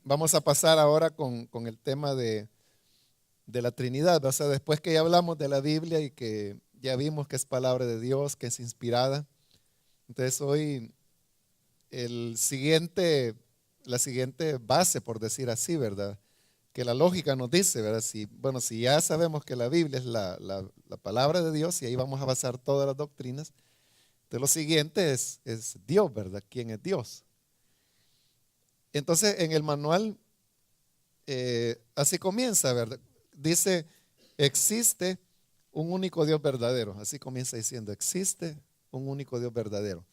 vamos a pasar ahora con el tema de la Trinidad. O sea, después que ya hablamos de la Biblia y que ya vimos que es palabra de Dios, que es inspirada. Entonces hoy la siguiente base, por decir así, ¿verdad? Que la lógica nos dice, ¿verdad? Si ya sabemos que la Biblia es la palabra de Dios y ahí vamos a basar todas las doctrinas, entonces lo siguiente es Dios, ¿verdad? ¿Quién es Dios? Entonces en el manual así comienza, ¿verdad? Dice, existe un único Dios verdadero. Así comienza diciendo, existe un único Dios verdadero.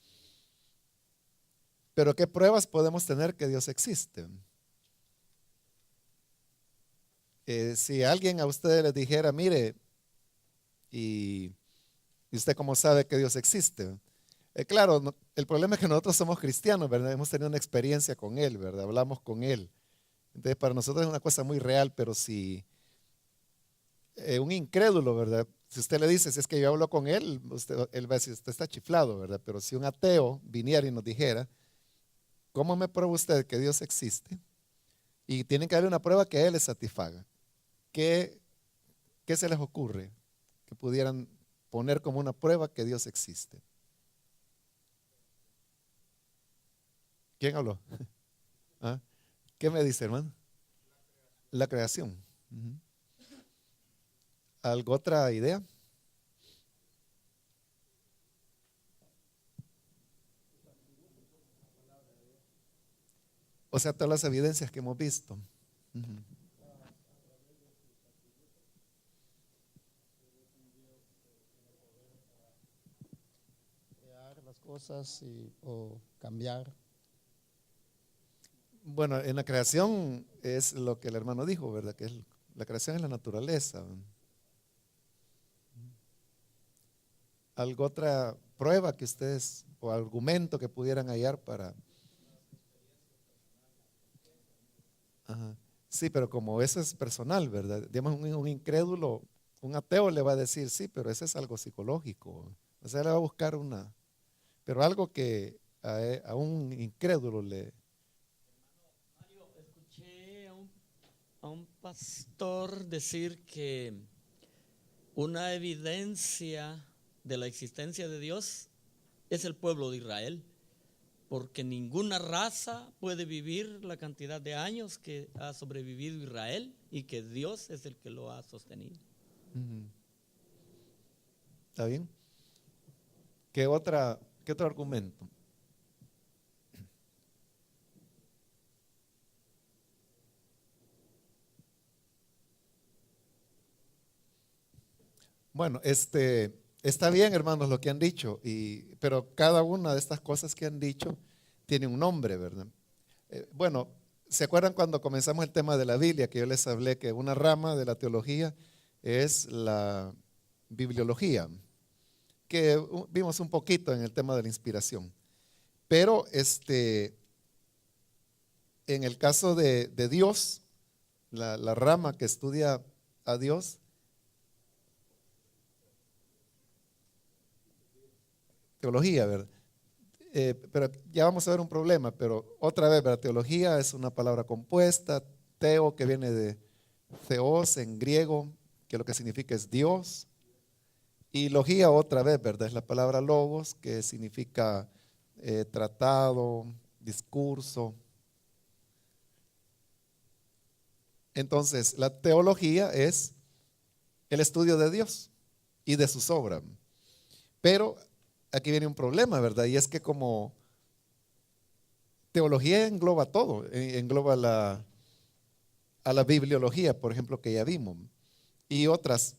Pero ¿qué pruebas podemos tener que Dios existe? Si alguien a ustedes les dijera, mire, y, y usted cómo sabe que Dios existe. Claro, el problema es que nosotros somos cristianos, ¿verdad? Hemos tenido una experiencia con Él, ¿verdad? Hablamos con Él. Entonces, para nosotros es una cosa muy real, pero si un incrédulo, ¿verdad? Si usted le dice, si es que yo hablo con él, él va a decir, usted está chiflado, ¿verdad? Pero si un ateo viniera y nos dijera, ¿cómo me prueba usted que Dios existe? Y tienen que darle una prueba que a él le satisfaga. ¿Qué, qué se les ocurre que pudieran poner como una prueba que Dios existe? ¿Quién habló? ¿Ah? ¿Qué me dice, hermano? La creación. Ujú. ¿Algo otra idea? O sea, todas las evidencias que hemos visto. Ujú. Crear las cosas o cambiar. Bueno, en la creación es lo que el hermano dijo, ¿verdad? La creación es la naturaleza. ¿Algo otra prueba que ustedes o argumento que pudieran hallar para... Ajá. Sí, pero como eso es personal, ¿verdad? Digamos, un incrédulo, un ateo le va a decir, sí, pero eso es algo psicológico. O sea, le va a buscar una... Pero algo que a un incrédulo le... Mario, escuché a un pastor decir que una evidencia de la existencia de Dios es el pueblo de Israel, porque ninguna raza puede vivir la cantidad de años que ha sobrevivido Israel y que Dios es el que lo ha sostenido. Ujú. ¿Está bien? ¿Qué otro argumento? Bueno, está bien, hermanos, lo que han dicho, pero cada una de estas cosas que han dicho tiene un nombre, ¿verdad? Bueno, ¿se acuerdan cuando comenzamos el tema de la Biblia, que yo les hablé que una rama de la teología es la bibliología, que vimos un poquito en el tema de la inspiración? Pero en el caso de Dios, la rama que estudia a Dios, teología, ¿verdad? Pero ya vamos a ver un problema, pero otra vez, la teología es una palabra compuesta, teo que viene de theos en griego, que lo que significa es Dios, y logía otra vez, ¿verdad? Es la palabra logos, que significa tratado, discurso. Entonces, la teología es el estudio de Dios y de sus obras. Pero aquí viene un problema, ¿verdad? Y es que como teología engloba todo, engloba a la bibliología, por ejemplo, que ya vimos, y otras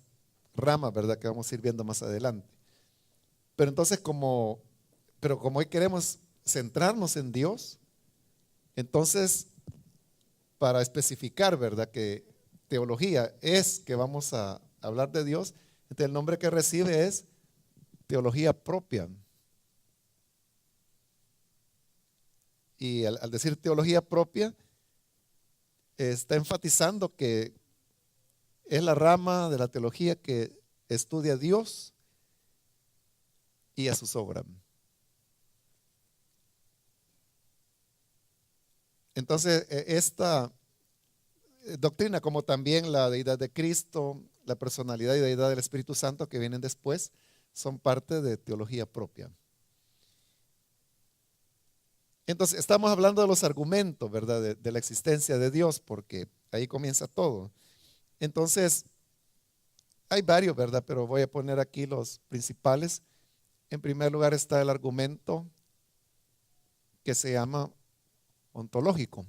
ramas, ¿verdad? Que vamos a ir viendo más adelante. Pero entonces, pero como hoy queremos centrarnos en Dios, entonces, para especificar, ¿verdad? Que teología es que vamos a hablar de Dios, entonces el nombre que recibe es teología propia. Y al decir teología propia, está enfatizando que es la rama de la teología que estudia a Dios y a sus obras. Entonces, esta doctrina, como también la deidad de Cristo, la personalidad y deidad del Espíritu Santo que vienen después, son parte de teología propia. Entonces, estamos hablando de los argumentos, ¿verdad? De la existencia de Dios, porque ahí comienza todo. Entonces, hay varios, ¿verdad? Pero voy a poner aquí los principales. En primer lugar está el argumento que se llama ontológico.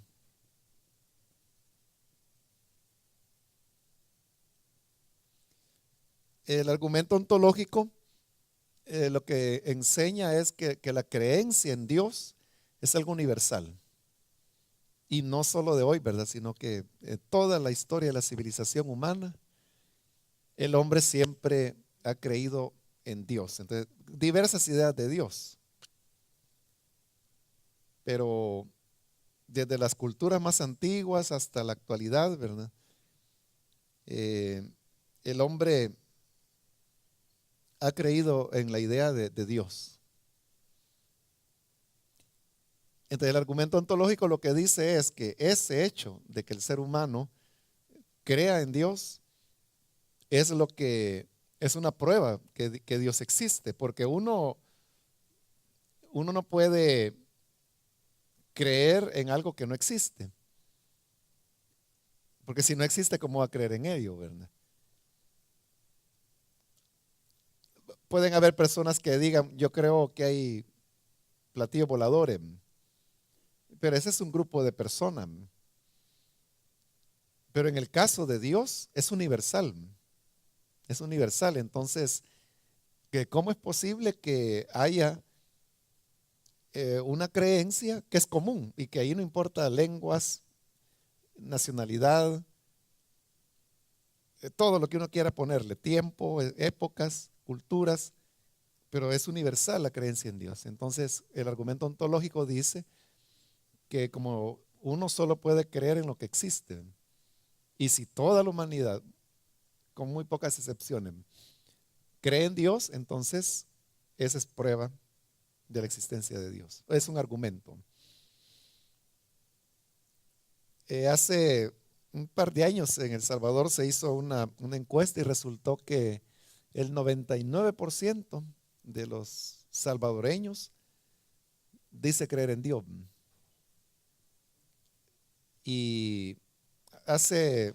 El argumento ontológico lo que enseña es que la creencia en Dios es algo universal. Y no solo de hoy, ¿verdad? Sino que toda la historia de la civilización humana, el hombre siempre ha creído en Dios. Entonces, diversas ideas de Dios. Pero desde las culturas más antiguas hasta la actualidad, ¿verdad? El hombre ha creído en la idea de Dios. Entonces, el argumento ontológico lo que dice es que ese hecho de que el ser humano crea en Dios es lo que es una prueba que Dios existe, porque uno no puede creer en algo que no existe, porque si no existe, ¿cómo va a creer en ello, verdad? Pueden haber personas que digan, yo creo que hay platillos voladores, pero ese es un grupo de personas. Pero en el caso de Dios es universal. Es universal. Entonces, ¿cómo es posible que haya una creencia que es común y que ahí no importa lenguas, nacionalidad, todo lo que uno quiera ponerle, tiempo, épocas, culturas, pero es universal la creencia en Dios? Entonces, el argumento ontológico dice que como uno solo puede creer en lo que existe, y si toda la humanidad, con muy pocas excepciones, cree en Dios, entonces esa es prueba de la existencia de Dios. Es un argumento. Hace un par de años en El Salvador se hizo una encuesta y resultó que el 99% de los salvadoreños dice creer en Dios. Y hace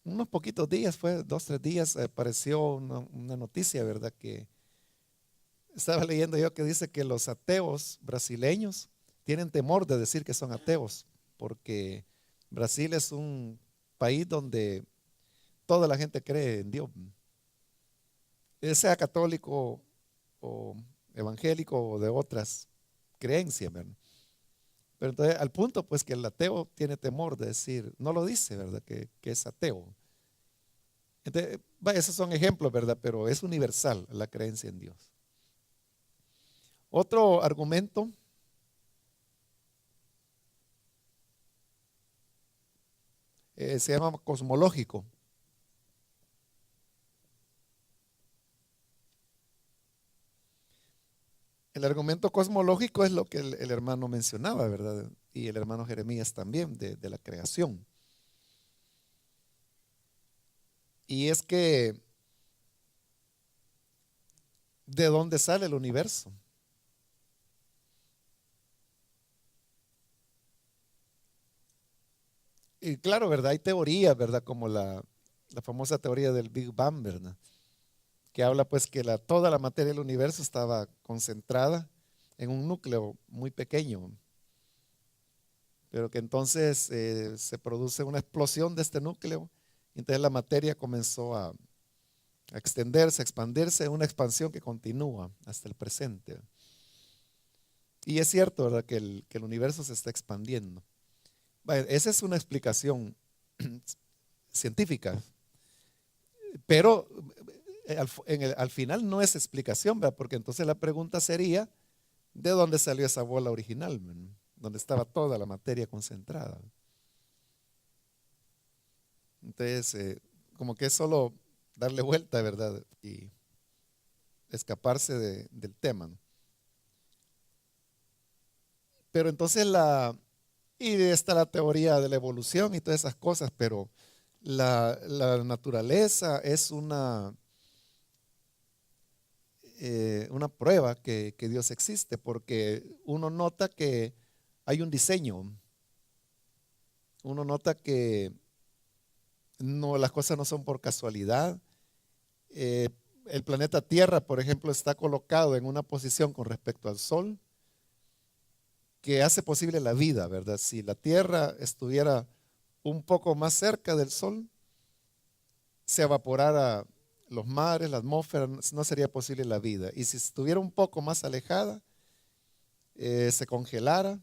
unos poquitos días, fue 2, 3 días, apareció una noticia, ¿verdad? Que estaba leyendo yo que dice que los ateos brasileños tienen temor de decir que son ateos, porque Brasil es un país donde toda la gente cree en Dios, sea católico o evangélico o de otras creencias, ¿verdad? Pero entonces al punto pues que el ateo tiene temor de decir, no lo dice, ¿verdad? Que es ateo. Entonces, esos son ejemplos, ¿verdad? Pero es universal la creencia en Dios. Otro argumento se llama cosmológico. El argumento cosmológico es lo que el hermano mencionaba, ¿verdad? Y el hermano Jeremías también, de la creación. Y es que, ¿de dónde sale el universo? Y claro, ¿verdad? Hay teorías, ¿verdad? Como la famosa teoría del Big Bang, ¿verdad? Que habla pues que toda la materia del universo estaba concentrada en un núcleo muy pequeño, pero que entonces se produce una explosión de este núcleo, y entonces la materia comenzó a extenderse, a expandirse, una expansión que continúa hasta el presente. Y es cierto, ¿verdad? Que el universo se está expandiendo. Esa es una explicación científica, pero al final no es explicación, ¿verdad? Porque entonces la pregunta sería, ¿de dónde salió esa bola original, man? Donde estaba toda la materia concentrada. Entonces, como que es solo darle vuelta, ¿verdad? Y escaparse del tema, ¿no? Pero entonces y está la teoría de la evolución y todas esas cosas, pero la naturaleza es una prueba que Dios existe, porque uno nota que hay un diseño, uno nota que no, las cosas no son por casualidad. Eh, el planeta Tierra, por ejemplo, está colocado en una posición con respecto al Sol que hace posible la vida, ¿verdad? Si la Tierra estuviera un poco más cerca del Sol, se evaporara los mares, la atmósfera, no sería posible la vida. Y si estuviera un poco más alejada, se congelara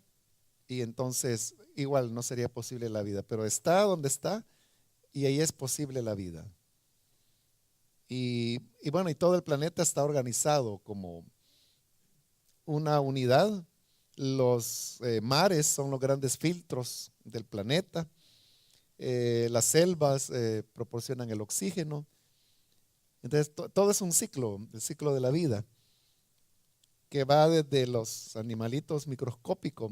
y entonces igual no sería posible la vida. Pero está donde está y ahí es posible la vida. Y bueno, y todo el planeta está organizado como una unidad. Los mares son los grandes filtros del planeta. Las selvas proporcionan el oxígeno. Entonces, todo es un ciclo, el ciclo de la vida, que va desde los animalitos microscópicos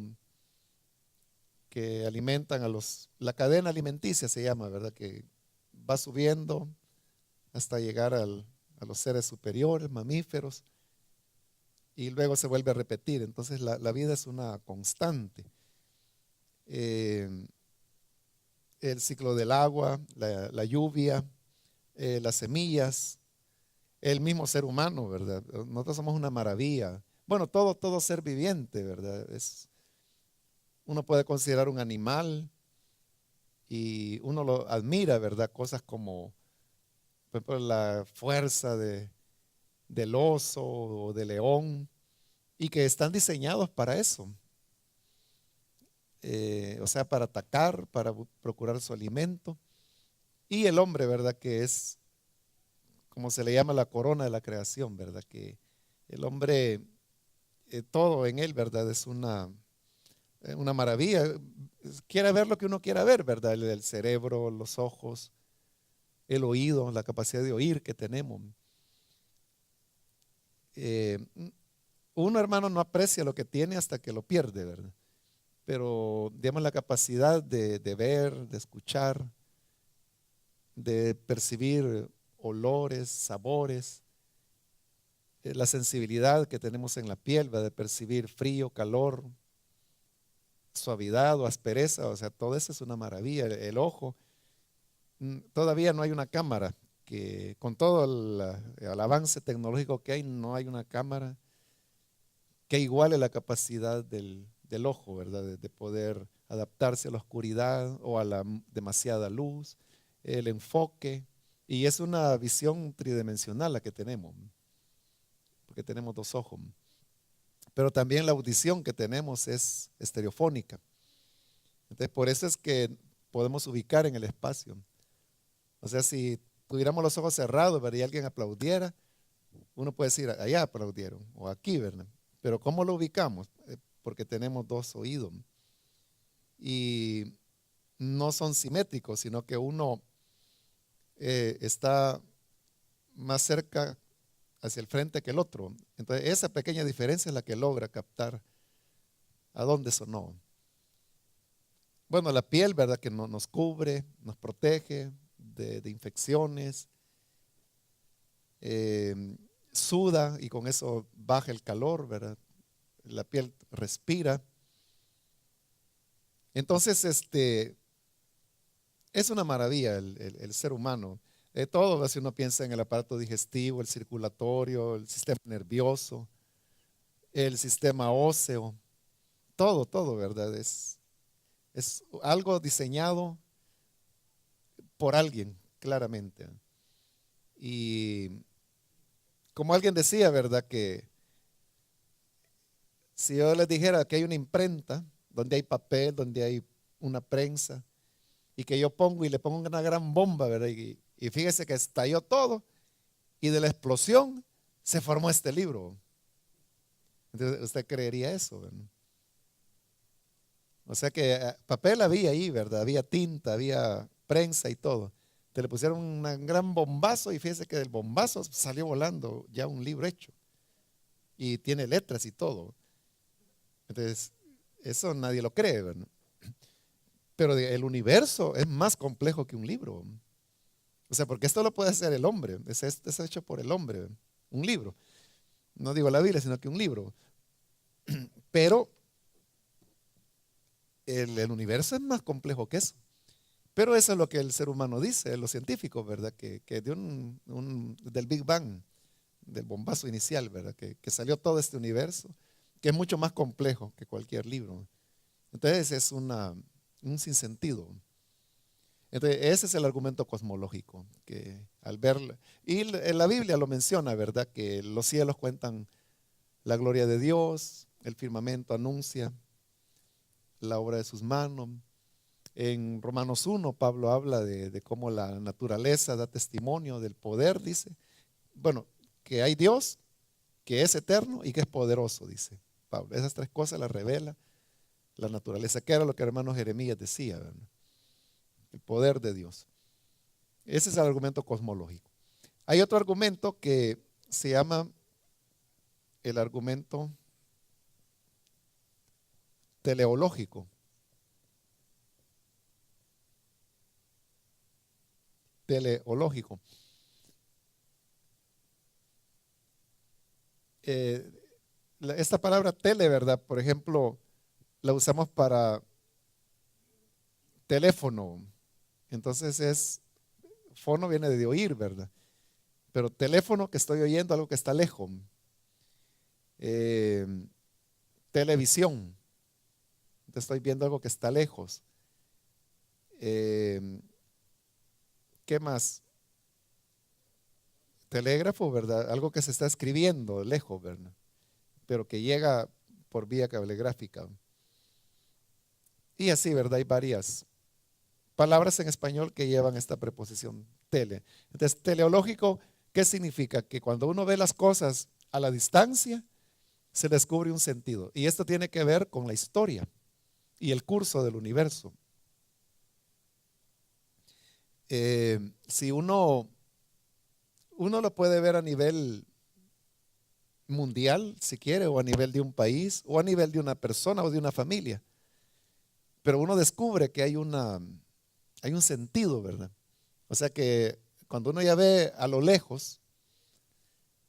que alimentan la cadena alimenticia se llama, ¿verdad? Que va subiendo hasta llegar a los seres superiores, mamíferos, y luego se vuelve a repetir. Entonces, la vida es una constante. El ciclo del agua, la lluvia, las semillas, el mismo ser humano, ¿verdad? Nosotros somos una maravilla. Bueno, todo ser viviente, ¿verdad? Uno puede considerar un animal y uno lo admira, ¿verdad? Cosas como, por ejemplo, la fuerza del oso o del león y que están diseñados para eso. O sea, para atacar, para procurar su alimento. Y el hombre, ¿verdad? Que es, como se le llama, la corona de la creación, ¿verdad? Que el hombre, todo en él, ¿verdad? Es una maravilla. Quiere ver lo que uno quiera ver, ¿verdad? El cerebro, los ojos, el oído, la capacidad de oír que tenemos. Eh, Uno, hermano, no aprecia lo que tiene hasta que lo pierde, ¿verdad? Pero, digamos, la capacidad de ver, de escuchar, de percibir olores, sabores, la sensibilidad que tenemos en la piel, ¿verdad? De percibir frío, calor, suavidad o aspereza, o sea, todo eso es una maravilla. El ojo, todavía no hay una cámara que, con todo el avance tecnológico que hay, no hay una cámara que iguale la capacidad del ojo, ¿verdad? De poder adaptarse a la oscuridad o a la demasiada luz, el enfoque, y es una visión tridimensional la que tenemos, porque tenemos dos ojos. Pero también la audición que tenemos es estereofónica. Entonces, por eso es que podemos ubicar en el espacio. O sea, si tuviéramos los ojos cerrados, ¿verdad? Y alguien aplaudiera, uno puede decir, allá aplaudieron, o aquí, ¿verdad? Pero ¿cómo lo ubicamos? Porque tenemos dos oídos. Y no son simétricos, sino que uno está más cerca hacia el frente que el otro. Entonces, esa pequeña diferencia es la que logra captar a dónde sonó. Bueno, la piel, ¿verdad? Que nos cubre, nos protege de infecciones, suda y con eso baja el calor, ¿verdad? La piel respira. Entonces, es una maravilla el ser humano. Todo, si uno piensa en el aparato digestivo, el circulatorio, el sistema nervioso, el sistema óseo, todo, ¿verdad? Es algo diseñado por alguien, claramente. Y como alguien decía, ¿verdad? Que si yo les dijera que hay una imprenta, donde hay papel, donde hay una prensa, y que yo pongo y le pongo una gran bomba, ¿verdad? Y fíjese que estalló todo, y de la explosión se formó este libro. Entonces, ¿usted creería eso, ¿verdad? O sea que papel había ahí, ¿verdad? Había tinta, había prensa y todo. Te le pusieron un gran bombazo y fíjese que del bombazo salió volando ya un libro hecho. Y tiene letras y todo. Entonces, Eso nadie lo cree, ¿verdad? Pero el universo es más complejo que un libro. O sea, porque esto lo puede hacer el hombre, es hecho por el hombre, un libro. No digo la Biblia, sino que un libro. Pero el universo es más complejo que eso. Pero eso es lo que el ser humano dice, los científicos, ¿verdad? Que del Big Bang, del bombazo inicial, ¿verdad? Que salió todo este universo, que es mucho más complejo que cualquier libro. Entonces es un sinsentido. Entonces ese es el argumento cosmológico, que al ver, y en la Biblia lo menciona, ¿verdad? Que los cielos cuentan la gloria de Dios, el firmamento anuncia la obra de sus manos. En Romanos 1, Pablo habla de cómo la naturaleza da testimonio del poder, dice. Bueno, que hay Dios, que es eterno y que es poderoso, dice Pablo. Esas tres cosas las revela la naturaleza, que era lo que el hermano Jeremías decía, ¿verdad? El poder de Dios. Ese es el argumento cosmológico. Hay otro argumento que se llama el argumento teleológico. Teleológico. Esta palabra tele, ¿verdad? Por ejemplo, la usamos para teléfono. Entonces fono viene de oír, ¿verdad? Pero teléfono, que estoy oyendo algo que está lejos. Televisión, estoy viendo algo que está lejos. ¿Qué más? Telégrafo, ¿verdad? Algo que se está escribiendo lejos, ¿verdad? Pero que llega por vía cablegráfica. Y así, ¿verdad? Hay varias palabras en español que llevan esta preposición tele. Entonces, teleológico, ¿qué significa? Que cuando uno ve las cosas a la distancia, se descubre un sentido. Y esto tiene que ver con la historia y el curso del universo. Si uno lo puede ver a nivel mundial, si quiere, o a nivel de un país, o a nivel de una persona o de una familia. Pero uno descubre que hay un sentido, ¿verdad? O sea que cuando uno ya ve a lo lejos,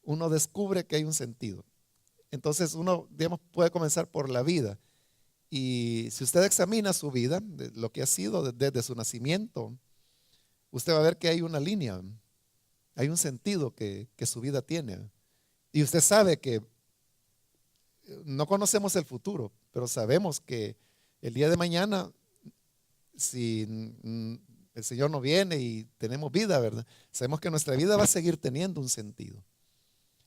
uno descubre que hay un sentido. Entonces uno, digamos, puede comenzar por la vida. Y si usted examina su vida, lo que ha sido desde su nacimiento, usted va a ver que hay una línea, hay un sentido que su vida tiene. Y usted sabe que no conocemos el futuro, pero sabemos que el día de mañana, si el Señor no viene y tenemos vida, ¿verdad? Sabemos que nuestra vida va a seguir teniendo un sentido.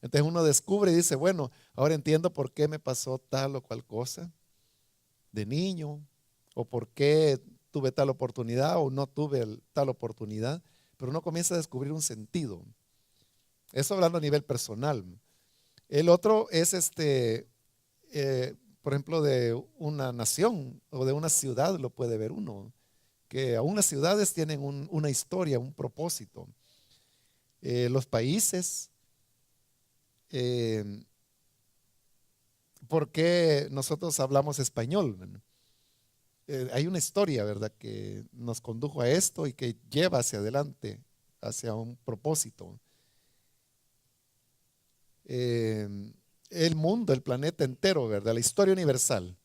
Entonces uno descubre y dice, bueno, ahora entiendo por qué me pasó tal o cual cosa de niño, o por qué tuve tal oportunidad o no tuve tal oportunidad, pero uno comienza a descubrir un sentido. Eso hablando a nivel personal. El otro es por ejemplo, de una nación o de una ciudad, lo puede ver uno, que aún las ciudades tienen una historia, un propósito. Los países, ¿por qué nosotros hablamos español? Hay una historia, ¿verdad?, que nos condujo a esto y que lleva hacia adelante, hacia un propósito. El mundo, el planeta entero, ¿verdad? La historia universal.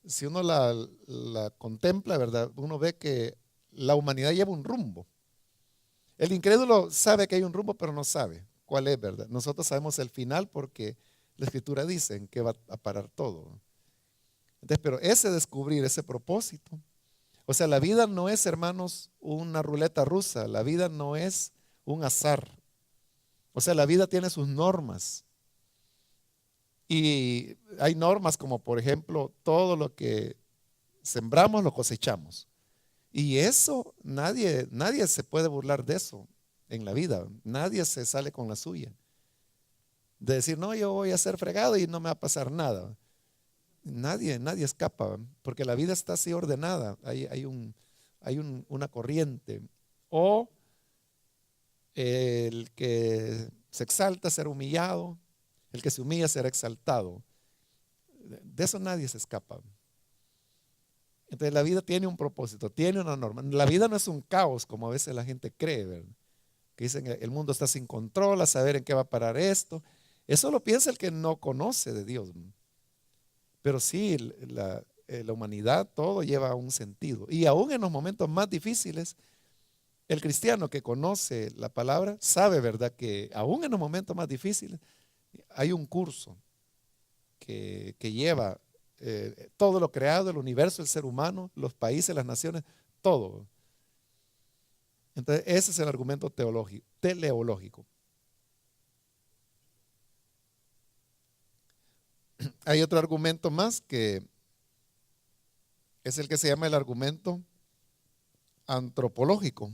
Si uno la contempla, ¿verdad? Uno ve que la humanidad lleva un rumbo. El incrédulo sabe que hay un rumbo, pero no sabe cuál es, ¿verdad? Nosotros sabemos el final porque la Escritura dice en qué va a parar todo. Entonces, pero ese descubrir, ese propósito, o sea, la vida no es, hermanos, una ruleta rusa, la vida no es un azar. O sea, la vida tiene sus normas. Y hay normas como, por ejemplo, todo lo que sembramos lo cosechamos. Y eso, nadie se puede burlar de eso en la vida. Nadie se sale con la suya. De decir, no, yo voy a ser fregado y no me va a pasar nada. Nadie escapa, porque la vida está así ordenada. Hay una corriente. O el que se exalta será humillado, el que se humilla será exaltado. De eso nadie se escapa. Entonces la vida tiene un propósito, tiene una norma. La vida no es un caos como a veces la gente cree, ¿verdad? Que dicen el mundo está sin control, a saber en qué va a parar esto. Eso lo piensa el que no conoce de Dios. Pero sí, la humanidad, todo lleva un sentido. Y aún en los momentos más difíciles, el cristiano que conoce la palabra sabe, ¿verdad? Que aún en los momentos más difíciles hay un curso que lleva todo lo creado, el universo, el ser humano, los países, las naciones, todo. Entonces, ese es el argumento teleológico. Hay otro argumento más que es el que se llama el argumento antropológico.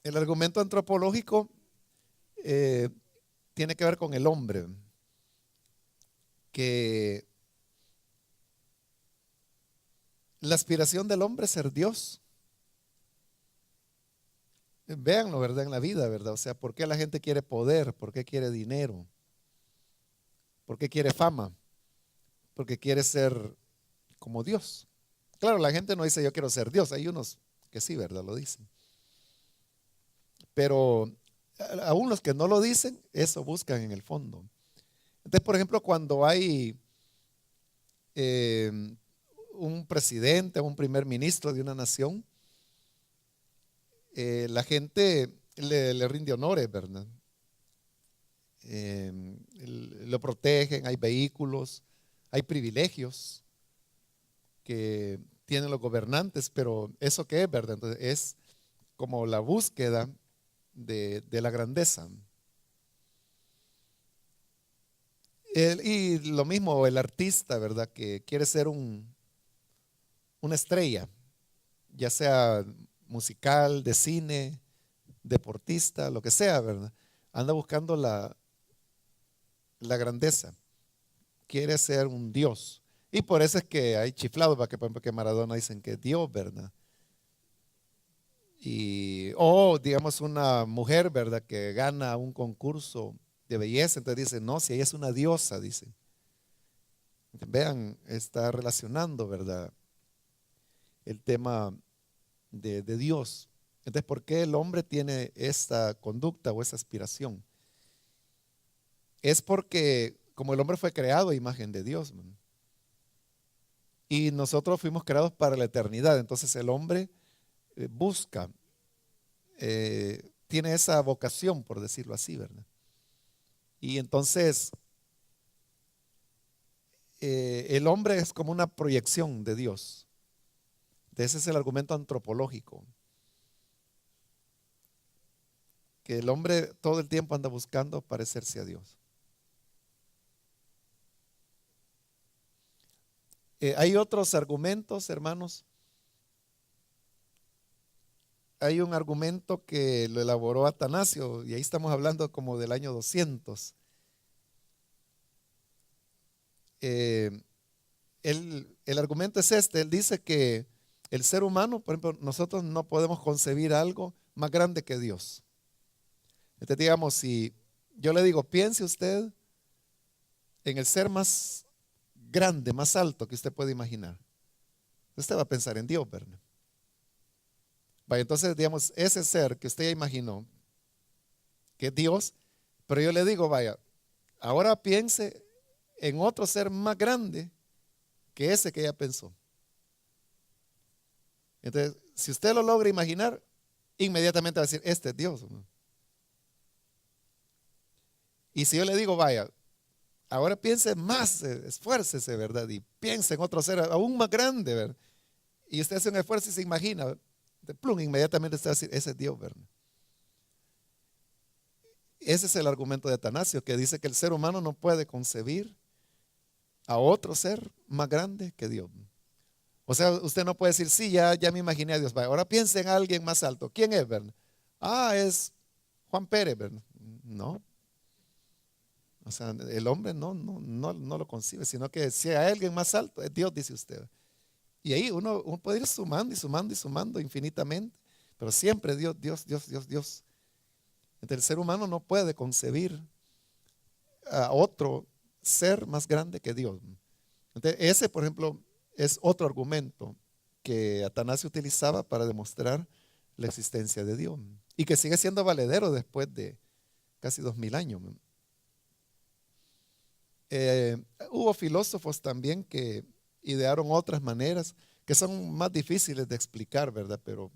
El argumento antropológico tiene que ver con el hombre, que la aspiración del hombre es ser Dios. Véanlo, ¿verdad? En la vida, ¿verdad? O sea, ¿por qué la gente quiere poder? ¿Por qué quiere dinero? ¿Por qué quiere fama? Porque quiere ser como Dios. Claro, la gente no dice yo quiero ser Dios. Hay unos que sí, ¿verdad? Lo dicen. Pero aún los que no lo dicen, eso buscan en el fondo. Entonces, por ejemplo, cuando hay un presidente, un primer ministro de una nación, la gente le rinde honores, ¿verdad? Lo protegen, hay vehículos, hay privilegios que tienen los gobernantes, pero ¿eso qué es, verdad? Entonces es como la búsqueda de la grandeza. Y lo mismo el artista, ¿verdad? Que quiere ser una estrella, ya sea musical, de cine, deportista, lo que sea, ¿verdad? Anda buscando la grandeza, quiere ser un Dios. Y por eso es que hay chiflados, para que, por ejemplo, que Maradona dicen que es Dios, ¿verdad? O digamos una mujer, ¿verdad? Que gana un concurso de belleza, entonces dice, no, si ella es una diosa, dice. Vean, está relacionando, ¿verdad? El tema de Dios. Entonces, ¿por qué el hombre tiene esta conducta o esa aspiración? Es porque como el hombre fue creado a imagen de Dios, man, y nosotros fuimos creados para la eternidad, entonces el hombre busca, tiene esa vocación, por decirlo así, ¿verdad? Y entonces el hombre es como una proyección de Dios. Ese es el argumento antropológico, que el hombre todo el tiempo anda buscando parecerse a Dios. Hay otros argumentos, hermanos. Hay un argumento que lo elaboró Atanasio, y ahí estamos hablando como del año 200. El argumento es este, él dice que el ser humano, por ejemplo, nosotros no podemos concebir algo más grande que Dios. Entonces, digamos, si yo le digo, piense usted en el ser más grande, más alto que usted puede imaginar, usted va a pensar en Dios, ¿verdad? Vaya, entonces, digamos, ese ser que usted ya imaginó, que es Dios, pero yo le digo, vaya, ahora piense en otro ser más grande que ese que ya pensó. Entonces, si usted lo logra imaginar, inmediatamente va a decir, este es Dios, ¿no? Y si yo le digo, vaya, ahora piense más, esfuércese, ¿verdad? Y piense en otro ser aún más grande, ¿verdad? Y usted hace un esfuerzo y se imagina, de plum, inmediatamente usted va a decir, ese es Dios, ¿verdad? Ese es el argumento de Atanasio, que dice que el ser humano no puede concebir a otro ser más grande que Dios. O sea, usted no puede decir, sí, ya me imaginé a Dios. Vaya, ahora piense en alguien más alto. ¿Quién es, verdad? Ah, es Juan Pérez, ¿verdad? No. O sea, el hombre no lo concibe, sino que si hay alguien más alto, es Dios, dice usted. Y ahí uno puede ir sumando y sumando y sumando infinitamente, pero siempre Dios, Dios, Dios, Dios, Dios. El ser humano no puede concebir a otro ser más grande que Dios. Entonces, ese, por ejemplo, es otro argumento que Atanasio utilizaba para demostrar la existencia de Dios y que sigue siendo valedero después de casi 2000 años. Hubo filósofos también que idearon otras maneras que son más difíciles de explicar, ¿verdad? Pero,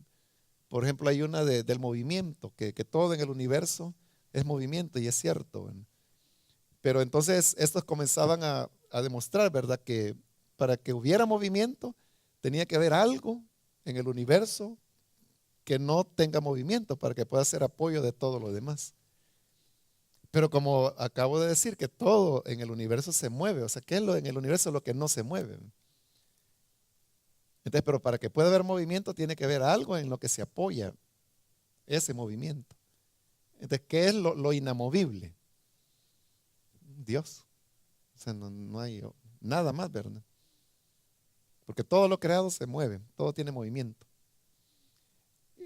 por ejemplo, hay una del movimiento, que todo en el universo es movimiento y es cierto, ¿verdad? Pero entonces estos comenzaban a demostrar, ¿verdad? Que para que hubiera movimiento tenía que haber algo en el universo que no tenga movimiento para que pueda ser apoyo de todo lo demás. Pero como acabo de decir que todo en el universo se mueve, o sea, ¿qué es en el universo lo que no se mueve? Entonces, pero para que pueda haber movimiento tiene que haber algo en lo que se apoya ese movimiento. Entonces, ¿qué es lo inamovible? Dios. O sea, no hay nada más, ¿verdad? Porque todo lo creado se mueve, todo tiene movimiento.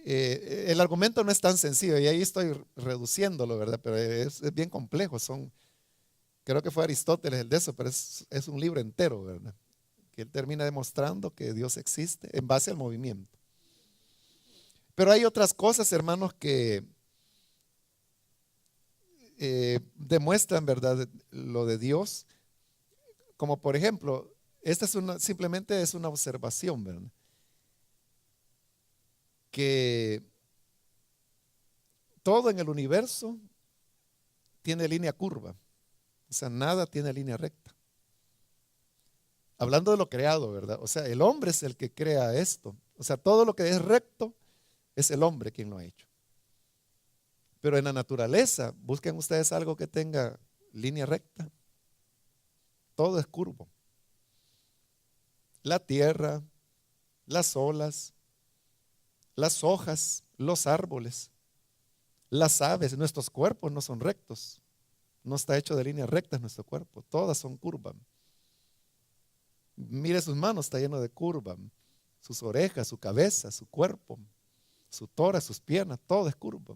El argumento no es tan sencillo y ahí estoy reduciéndolo, ¿verdad? Pero es bien complejo. Creo que fue Aristóteles el de eso, pero es un libro entero, ¿verdad? Que él termina demostrando que Dios existe en base al movimiento. Pero hay otras cosas, hermanos, que demuestran, ¿verdad?, lo de Dios. Como por ejemplo, esta simplemente es una observación, ¿verdad? Que todo en el universo tiene línea curva. O sea, nada tiene línea recta. Hablando de lo creado, ¿verdad? O sea, el hombre es el que crea esto. O sea, todo lo que es recto es el hombre quien lo ha hecho. Pero en la naturaleza, busquen ustedes algo que tenga línea recta. Todo es curvo. La tierra, las olas, las hojas, los árboles, las aves, nuestros cuerpos no son rectos. No está hecho de líneas rectas nuestro cuerpo. Todas son curvas. Mire sus manos, está lleno de curva. Sus orejas, su cabeza, su cuerpo, su tórax, sus piernas, todo es curva.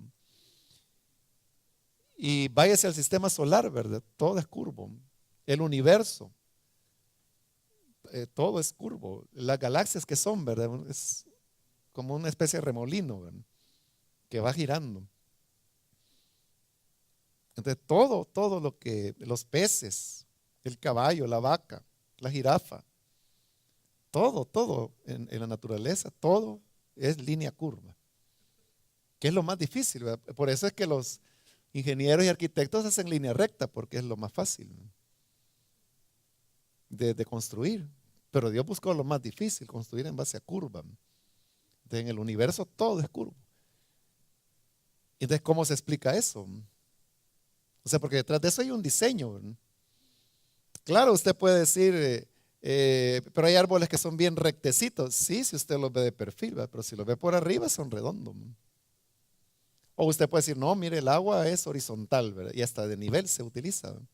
Y váyase al sistema solar, ¿verdad? Todo es curvo. El universo, todo es curvo. Las galaxias que son, ¿verdad? Es como una especie de remolino, ¿verdad?, que va girando. Entonces todo lo que, los peces, el caballo, la vaca, la jirafa, todo en la naturaleza, todo es línea curva, que es lo más difícil, ¿verdad? Por eso es que los ingenieros y arquitectos hacen línea recta, porque es lo más fácil de construir. Pero Dios buscó lo más difícil, construir en base a curva. Entonces, en el universo todo es curvo. Entonces, ¿cómo se explica eso? O sea, porque detrás de eso hay un diseño, ¿verdad? Claro, usted puede decir, pero hay árboles que son bien rectecitos. Sí, si usted los ve de perfil, ¿verdad? Pero si los ve por arriba son redondos. O usted puede decir, no, mire, el agua es horizontal, ¿verdad? Y hasta de nivel se utiliza, ¿verdad?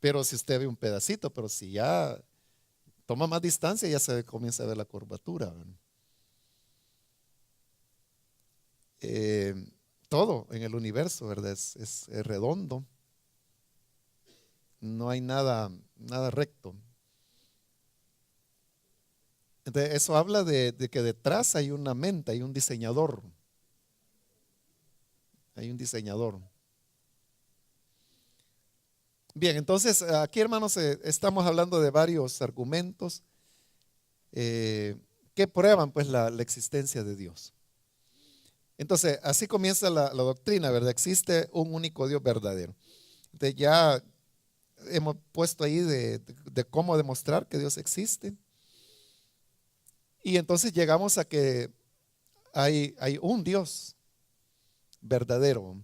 Pero si usted ve un pedacito, pero si ya toma más distancia, ya se comienza a ver la curvatura, ¿verdad? Todo en el universo, ¿verdad? Es redondo. No hay nada recto. Entonces, eso habla de que detrás hay una mente, hay un diseñador. Hay un diseñador. Bien, entonces aquí, hermanos, estamos hablando de varios argumentos que prueban pues la existencia de Dios. Entonces, así comienza la doctrina, ¿verdad? Existe un único Dios verdadero. Entonces, ya hemos puesto ahí de cómo demostrar que Dios existe. Y entonces llegamos a que hay un Dios verdadero.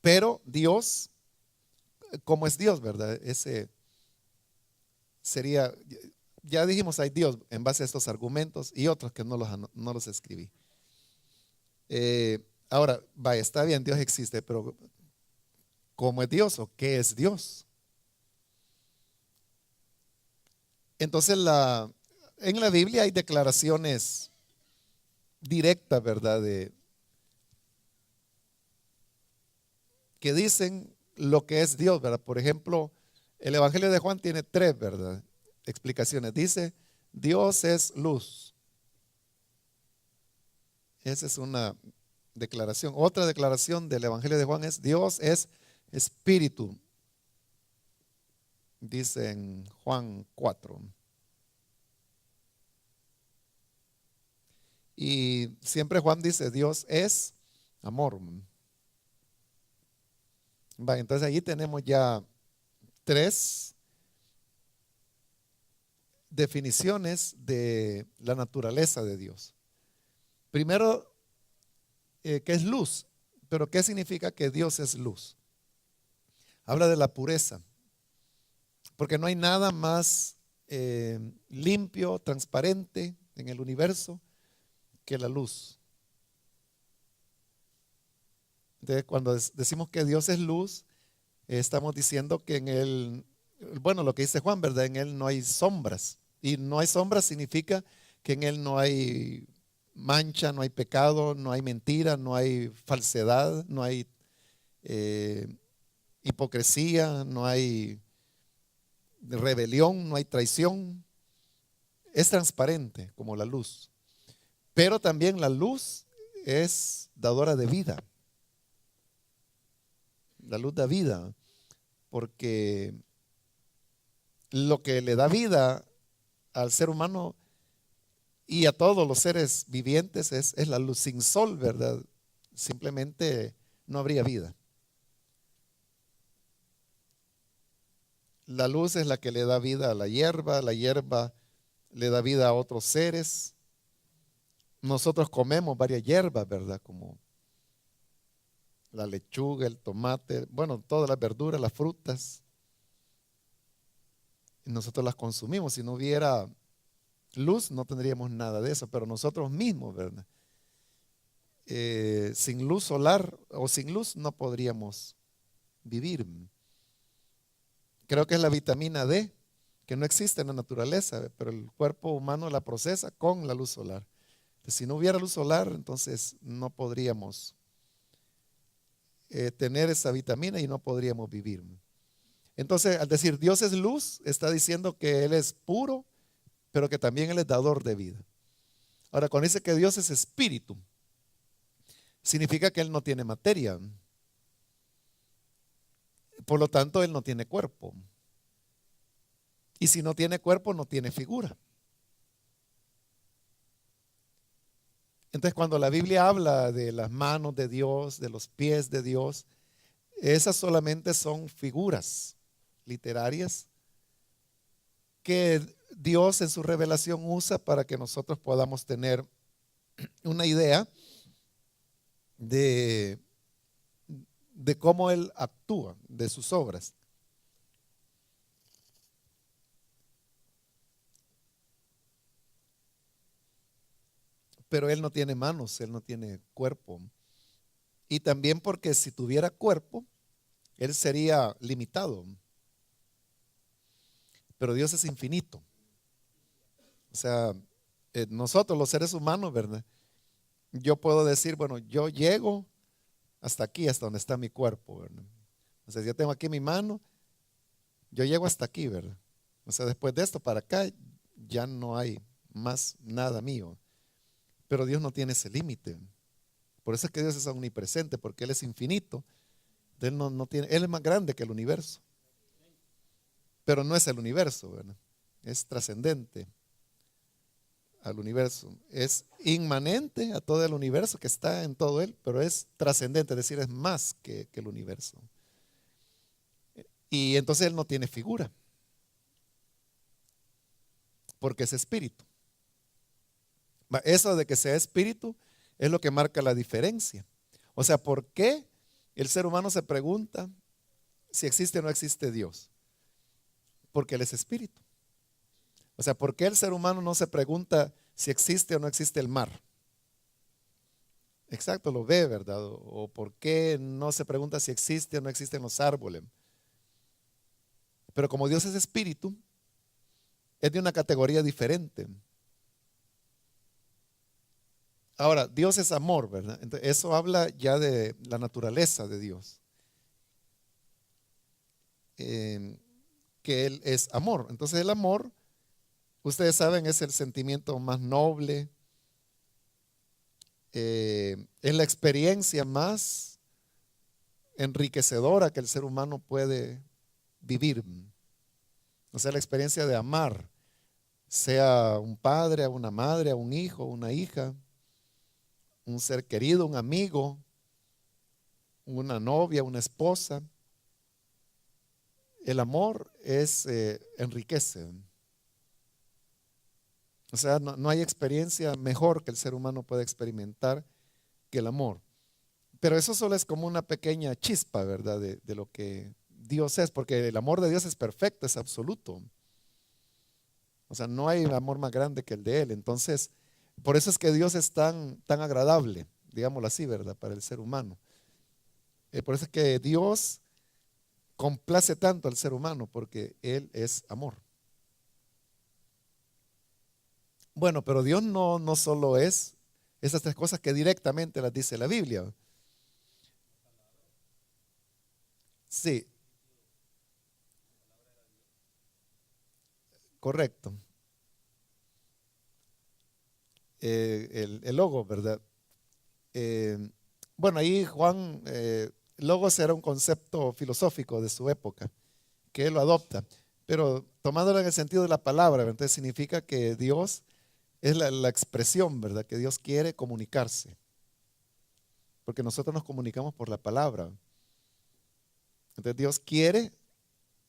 Pero Dios, ¿cómo es Dios, verdad? Ese sería, ya dijimos, hay Dios en base a estos argumentos y otros que no los escribí. Ahora, vaya, está bien, Dios existe, pero ¿cómo es Dios o qué es Dios? Entonces, en la Biblia hay declaraciones directas, ¿verdad? que dicen lo que es Dios, ¿verdad? Por ejemplo, el Evangelio de Juan tiene tres, ¿verdad?, explicaciones. Dice, Dios es luz. Esa es una declaración. Otra declaración del Evangelio de Juan es, Dios es espíritu. Dice en Juan 4. Y siempre Juan dice, Dios es amor. Va, entonces allí tenemos ya tres definiciones de la naturaleza de Dios. Primero, que es luz. Pero ¿qué significa que Dios es luz? Habla de la pureza. Porque no hay nada más limpio, transparente en el universo que la luz. Entonces, cuando decimos que Dios es luz, estamos diciendo que en Él, bueno, lo que dice Juan, ¿verdad? En Él no hay sombras. Y no hay sombras significa que en Él no hay mancha, no hay pecado, no hay mentira, no hay falsedad, no hay hipocresía, no hay rebelión, no hay traición. Es transparente como la luz. Pero también la luz es dadora de vida. La luz da vida, porque lo que le da vida al ser humano y a todos los seres vivientes es la luz. Sin sol, ¿verdad? Simplemente no habría vida. La luz es la que le da vida a la hierba le da vida a otros seres. Nosotros comemos varias hierbas, ¿verdad? Como la lechuga, el tomate, bueno, todas las verduras, las frutas. Y nosotros las consumimos. Si no hubiera luz, no tendríamos nada de eso, pero nosotros mismos, ¿verdad? Sin luz solar o sin luz no podríamos vivir. Creo que es la vitamina D, que no existe en la naturaleza, pero el cuerpo humano la procesa con la luz solar. Entonces, si no hubiera luz solar, entonces no podríamos tener esa vitamina y no podríamos vivir. Entonces, al decir Dios es luz, está diciendo que Él es puro, pero que también Él es dador de vida. Ahora, cuando dice que Dios es espíritu, significa que Él no tiene materia. Por lo tanto, Él no tiene cuerpo. Y si no tiene cuerpo, no tiene figura. Entonces, cuando la Biblia habla de las manos de Dios, de los pies de Dios, esas solamente son figuras literarias que Dios en su revelación usa para que nosotros podamos tener una idea de cómo Él actúa, de sus obras. Pero Él no tiene manos, Él no tiene cuerpo. Y también porque si tuviera cuerpo, Él sería limitado. Pero Dios es infinito. O sea, nosotros los seres humanos, ¿verdad? Yo puedo decir, bueno, yo llego hasta aquí, hasta donde está mi cuerpo, ¿verdad? O sea, si yo tengo aquí mi mano, yo llego hasta aquí, ¿verdad? O sea, después de esto para acá, ya no hay más nada mío. Pero Dios no tiene ese límite. Por eso es que Dios es omnipresente, porque Él es infinito. Él no tiene, Él es más grande que el universo. Pero no es el universo, ¿verdad? Es trascendente al universo. Es inmanente a todo el universo que está en todo Él, pero es trascendente, es decir, es más que el universo. Y entonces Él no tiene figura, porque es espíritu. Eso de que sea espíritu es lo que marca la diferencia. O sea, ¿por qué el ser humano se pregunta si existe o no existe Dios? Porque Él es espíritu. O sea, ¿por qué el ser humano no se pregunta si existe o no existe el mar? Exacto, lo ve, ¿verdad? O ¿por qué no se pregunta si existe o no existen los árboles? Pero como Dios es espíritu, es de una categoría diferente. Ahora, Dios es amor, ¿verdad? Entonces, eso habla ya de la naturaleza de Dios. que Él es amor. Entonces el amor, ustedes saben, es el sentimiento más noble, es la experiencia más enriquecedora que el ser humano puede vivir. O sea, la experiencia de amar, sea un padre, a una madre, a un hijo, una hija, un ser querido, un amigo, una novia, una esposa. El amor enriquece. O sea, no hay experiencia mejor que el ser humano puede experimentar que el amor. Pero eso solo es como una pequeña chispa, ¿verdad? De lo que Dios es, porque el amor de Dios es perfecto, es absoluto. O sea, no hay amor más grande que el de Él. Entonces, por eso es que Dios es tan agradable, digámoslo así, ¿verdad? Para el ser humano. Por eso es que Dios complace tanto al ser humano, porque Él es amor. Bueno, pero Dios no solo es esas tres cosas que directamente las dice la Biblia. Sí, correcto. El logo, ¿verdad? Bueno, ahí Juan, logos era un concepto filosófico de su época, que él lo adopta, pero tomándolo en el sentido de la palabra, ¿verdad? Entonces significa que Dios es la expresión, ¿verdad? Que Dios quiere comunicarse, porque nosotros nos comunicamos por la palabra. Entonces Dios quiere,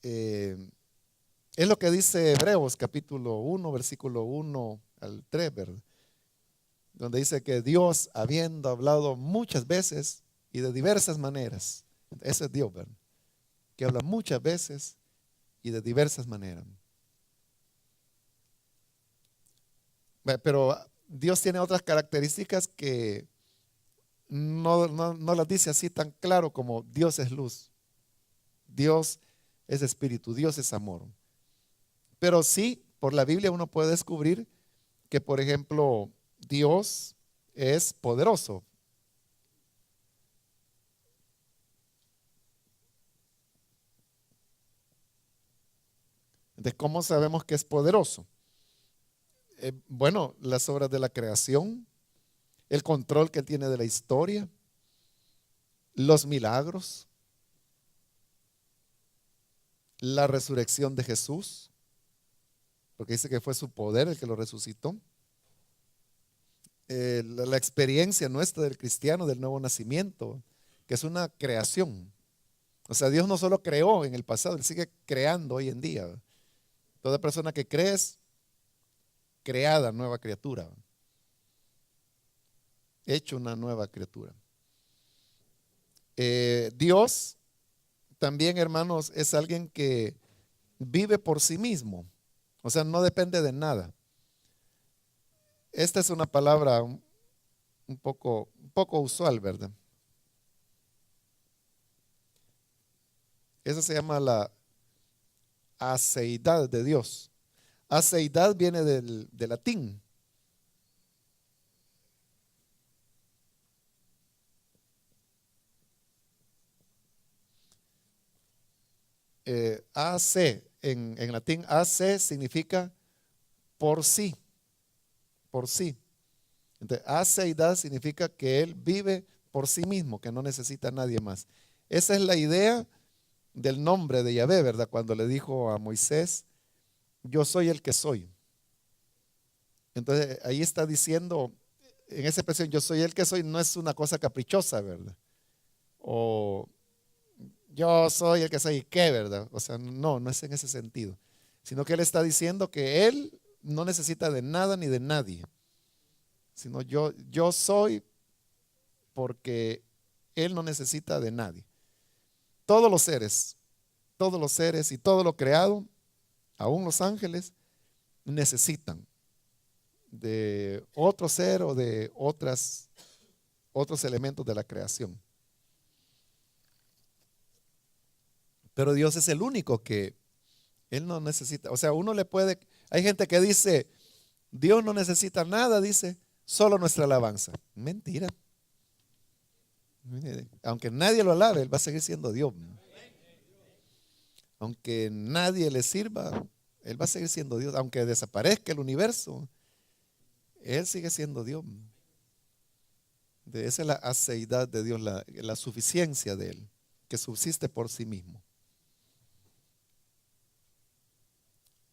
es lo que dice Hebreos capítulo 1, versículo 1 al 3, ¿verdad? Donde dice que Dios, habiendo hablado muchas veces y de diversas maneras, ese es Dios, ¿verdad? Que habla muchas veces y de diversas maneras. Pero Dios tiene otras características que no las dice así tan claro como Dios es luz, Dios es espíritu, Dios es amor. Pero sí, por la Biblia uno puede descubrir que, por ejemplo, Dios es poderoso. Entonces, ¿cómo sabemos que es poderoso? Bueno, las obras de la creación, el control que él tiene de la historia, los milagros, la resurrección de Jesús, porque dice que fue su poder el que lo resucitó. La experiencia nuestra del cristiano, del nuevo nacimiento, que es una creación. O sea, Dios no solo creó en el pasado, Él sigue creando hoy en día. Toda persona que cree es creada, nueva criatura. Hecho una nueva criatura. Dios también, hermanos, es alguien que vive por sí mismo. O sea, no depende de nada. Esta es una palabra un poco usual, ¿verdad? Esa se llama la aceidad de Dios. Aceidad viene del latín. AC, en latín, AC significa por sí, por sí. Entonces, aceidad significa que Él vive por sí mismo, que no necesita a nadie más. Esa es la idea del nombre de Yahvé, ¿verdad? Cuando le dijo a Moisés, yo soy el que soy. Entonces, ahí está diciendo, en esa expresión, yo soy el que soy, no es una cosa caprichosa, ¿verdad? O yo soy el que soy, ¿qué, verdad? O sea, no es en ese sentido, sino que Él está diciendo que Él no necesita de nada ni de nadie, sino yo soy porque Él no necesita de nadie. Todos los seres y todo lo creado, aún los ángeles, necesitan de otro ser o de otros elementos de la creación. Pero Dios es el único que Él no necesita. O sea, hay gente que dice, Dios no necesita nada, dice, solo nuestra alabanza. Mentira. Aunque nadie lo alabe, Él va a seguir siendo Dios. Aunque nadie le sirva, Él va a seguir siendo Dios. Aunque desaparezca el universo, Él sigue siendo Dios. Esa es la aceidad de Dios, la suficiencia de Él, que subsiste por sí mismo.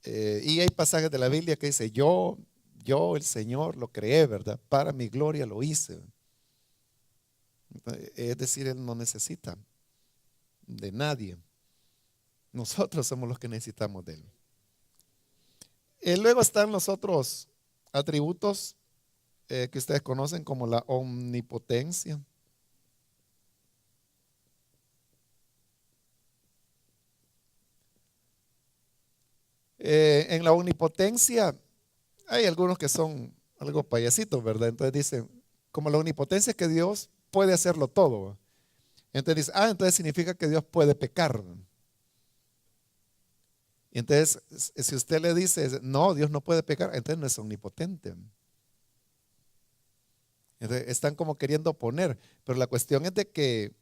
Y hay pasajes de la Biblia que dice, yo el Señor lo creé, ¿verdad? Para mi gloria lo hice. Es decir, Él no necesita de nadie. Nosotros somos los que necesitamos de Él. Luego están los otros atributos que ustedes conocen como la omnipotencia. En la omnipotencia hay algunos que son algo payasitos, ¿verdad? Entonces dicen, como la omnipotencia es que Dios puede hacerlo todo. Entonces dice, entonces significa que Dios puede pecar. Entonces, si usted le dice, no, Dios no puede pecar, entonces no es omnipotente. Entonces, están como queriendo poner, pero la cuestión es de que,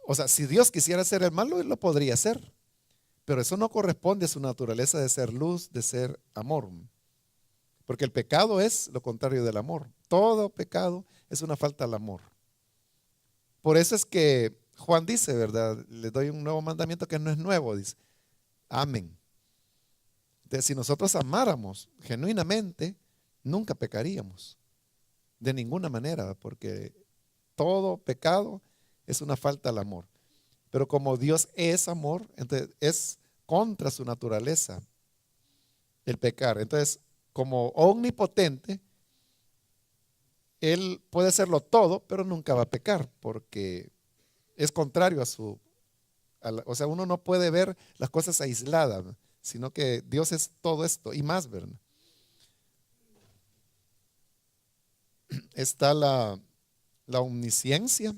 o sea, si Dios quisiera hacer el mal, Él lo podría hacer, pero eso no corresponde a su naturaleza de ser luz, de ser amor, porque el pecado es lo contrario del amor. Todo pecado es una falta al amor. Por eso es que Juan dice, ¿verdad? Le doy un nuevo mandamiento que no es nuevo, dice, amen. Entonces, si nosotros amáramos genuinamente, nunca pecaríamos. De ninguna manera, porque todo pecado es una falta al amor. Pero como Dios es amor, entonces es contra su naturaleza el pecar. Entonces, como omnipotente, Él puede hacerlo todo, pero nunca va a pecar, porque es contrario o sea, uno no puede ver las cosas aisladas, ¿no? Sino que Dios es todo esto y más, ¿verdad? Está la omnisciencia.